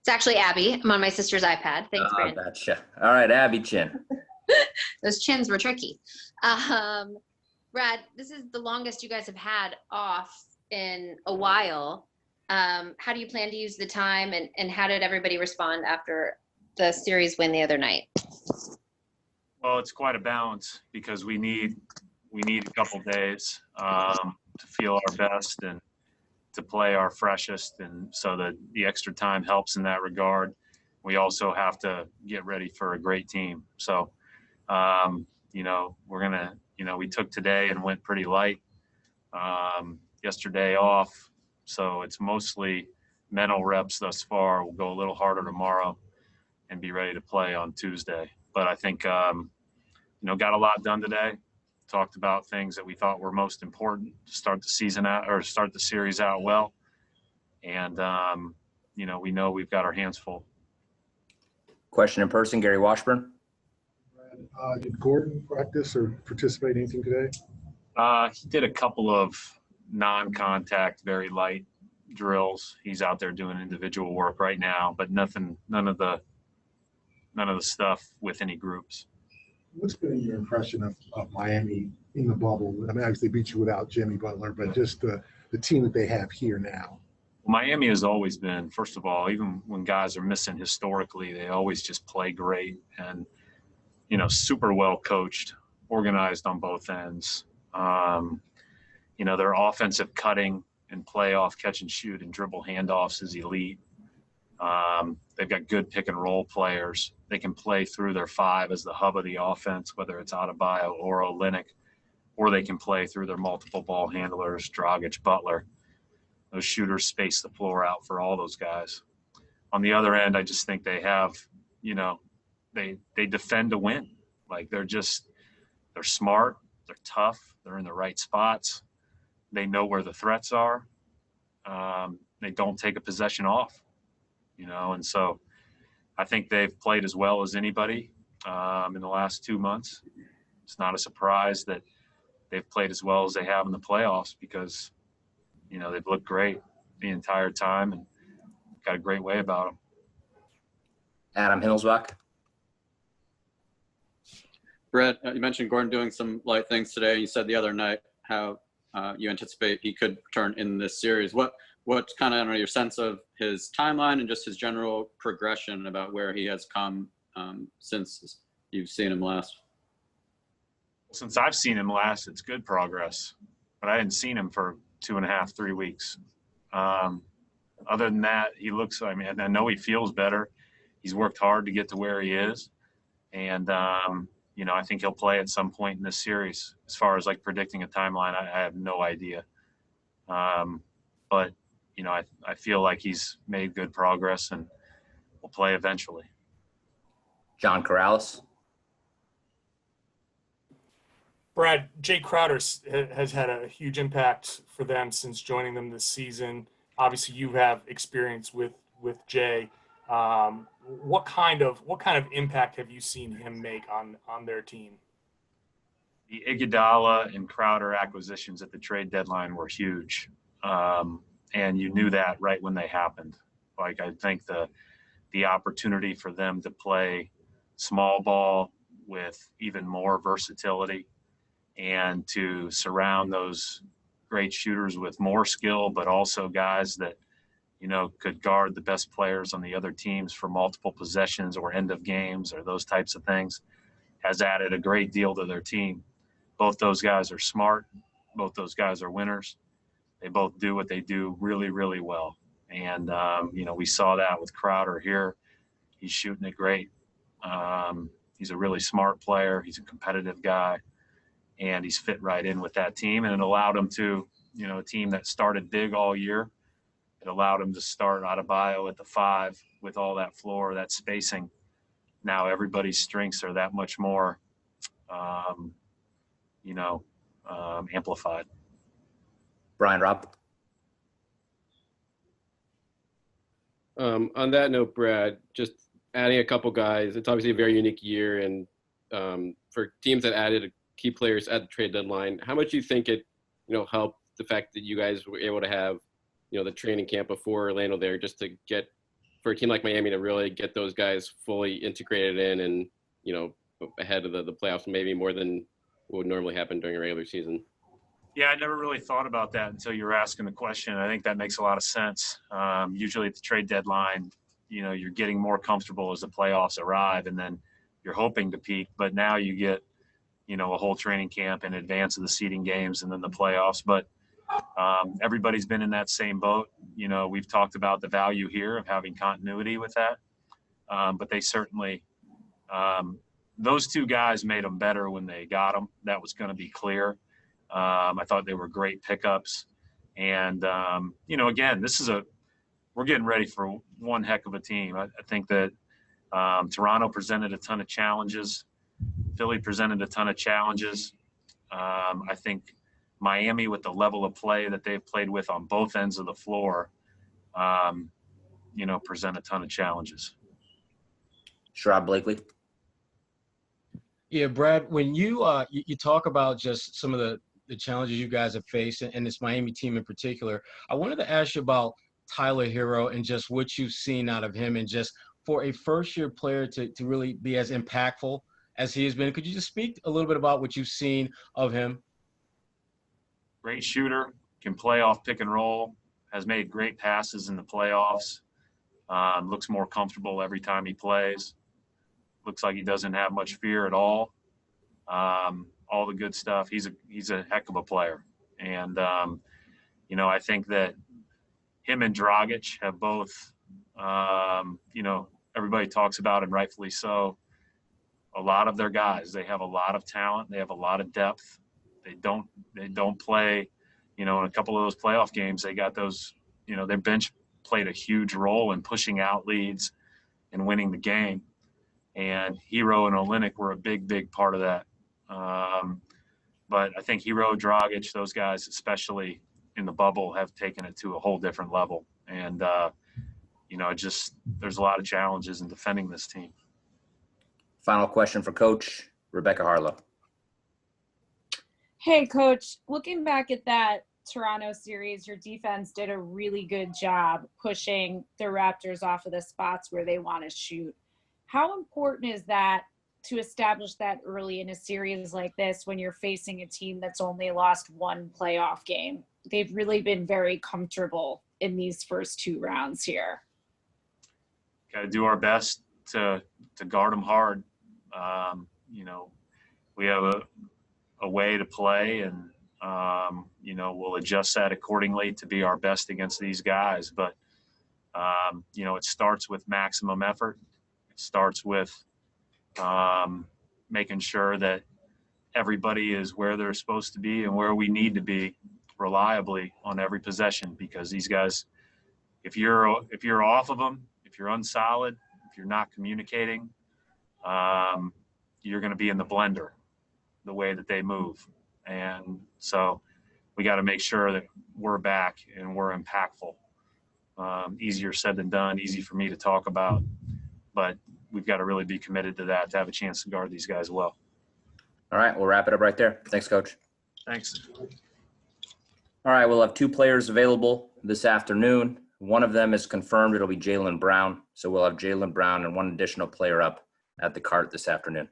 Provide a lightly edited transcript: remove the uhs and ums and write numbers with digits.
It's actually Abby. I'm on my sister's iPad. Thanks, Brandon. Gotcha. All right, Abby Chin. Those chins were tricky. Brad, this is the longest you guys have had off in a while. How do you plan to use the time, and how did everybody respond after the series win the other night? Well, it's quite a balance because we need a couple days to feel our best and to play our freshest, and so the extra time helps in that regard. We also have to get ready for a great team. So, we're gonna, we took today and went pretty light. Yesterday off, so it's mostly mental reps thus far. We'll go a little harder tomorrow and be ready to play on Tuesday. But I think, got a lot done today. Talked about things that we thought were most important to start the season out or start the series out well. And, we know we've got our hands full. Question in person, Gary Washburn. Did Gordon practice or participate in anything today? He did a couple of non-contact, very light drills. He's out there doing individual work right now, but none of the stuff with any groups. What's been your impression of Miami in the bubble? I mean, obviously they beat you without Jimmy Butler, but just the team that they have here now. Miami has always been, first of all, even when guys are missing historically, they always just play great and, super well coached, organized on both ends. Their offensive cutting and playoff catch and shoot and dribble handoffs is elite. They've got good pick and roll players. They can play through their five as the hub of the offense, whether it's Adebayo or Olynyk, or they can play through their multiple ball handlers, Dragic, Butler. Those shooters space the floor out for all those guys. On the other end, I just think they have, they defend to win. Like they're smart, they're tough, they're in the right spots. They know where the threats are. They don't take a possession off. And so I think they've played as well as anybody in the last 2 months. It's not a surprise that they've played as well as they have in the playoffs because, they've looked great the entire time and got a great way about them. Adam Himmelsbach. Brett, you mentioned Gordon doing some light things today. You said the other night how you anticipate he could return in this series. What's kind of your sense of his timeline and just his general progression about where he has come since you've seen him last? Since I've seen him last, it's good progress, but I hadn't seen him for 2.5, 3 weeks. Other than that, he looks, I know he feels better. He's worked hard to get to where he is. And, I think he'll play at some point in this series. As far as predicting a timeline, I have no idea. But, I feel like he's made good progress and will play eventually. John Corrales. Brad, Jay Crowder has had a huge impact for them since joining them this season. Obviously, you have experience with Jay. What kind of impact have you seen him make on their team? The Iguodala and Crowder acquisitions at the trade deadline were huge, and you knew that right when they happened. I think the opportunity for them to play small ball with even more versatility and to surround those great shooters with more skill, but also guys that could guard the best players on the other teams for multiple possessions or end of games or those types of things, has added a great deal to their team. Both those guys are smart. Both those guys are winners. They both do what they do really, really well. And, we saw that with Crowder here. He's shooting it great. He's a really smart player. He's a competitive guy. And he's fit right in with that team. And it allowed him to, a team that started big all year, it allowed him to start Adebayo at the 5 with all that floor, that spacing. Now everybody's strengths are that much more, amplified. Brian Robb. On that note, Brad, just adding a couple guys, it's obviously a very unique year. And for teams that added key players at the trade deadline, how much do you think it, helped the fact that you guys were able to have, the training camp before Orlando there just to get for a team like Miami to really get those guys fully integrated in and, ahead of the playoffs, maybe more than what would normally happen during a regular season? Yeah, I never really thought about that until you were asking the question. I think that makes a lot of sense. Usually at the trade deadline, you're getting more comfortable as the playoffs arrive, and then you're hoping to peak. But now you get, a whole training camp in advance of the seeding games and then the playoffs. But everybody's been in that same boat. We've talked about the value here of having continuity with that. But they certainly those two guys made them better when they got them. That was going to be clear. I thought they were great pickups. And, again, we're getting ready for one heck of a team. I think that Toronto presented a ton of challenges. Philly presented a ton of challenges. I think Miami, with the level of play that they've played with on both ends of the floor, present a ton of challenges. Sherrod Blakely. Yeah, Brad, when you talk about just some of the challenges you guys have faced and this Miami team in particular, I wanted to ask you about Tyler Herro and just what you've seen out of him, and just for a first-year player to really be as impactful as he has been. Could you just speak a little bit about what you've seen of him? Great shooter, can play off pick and roll, has made great passes in the playoffs, looks more comfortable every time he plays. Looks like he doesn't have much fear at all. All the good stuff. He's a heck of a player. And, I think that him and Dragic have both, everybody talks about, and rightfully so, a lot of their guys. They have a lot of talent. They have a lot of depth. They don't play, in a couple of those playoff games, they got those, their bench played a huge role in pushing out leads and winning the game. And Herro and Olynyk were a big, big part of that. But I think Herro, Dragic, those guys, especially in the bubble, have taken it to a whole different level. And, there's a lot of challenges in defending this team. Final question for Coach Rebecca Harlow. Hey, Coach, looking back at that Toronto series, your defense did a really good job pushing the Raptors off of the spots where they want to shoot. How important is that to establish that early in a series like this when you're facing a team that's only lost one playoff game? They've really been very comfortable in these first two rounds here. Got to do our best to guard them hard. We have a way to play, and, we'll adjust that accordingly to be our best against these guys. But, it starts with maximum effort. It starts with making sure that everybody is where they're supposed to be and where we need to be reliably on every possession, because these guys, if you're off of them, if you're unsolid, if you're not communicating, you're going to be in the blender the way that they move. And so we got to make sure that we're back and we're impactful. Easier said than done, easy for me to talk about, but we've got to really be committed to that to have a chance to guard these guys well. All right, we'll wrap it up right there. Thanks, Coach. Thanks. All right, we'll have two players available this afternoon. One of them is confirmed. It'll be Jaylen Brown. So we'll have Jaylen Brown and one additional player up at the cart this afternoon.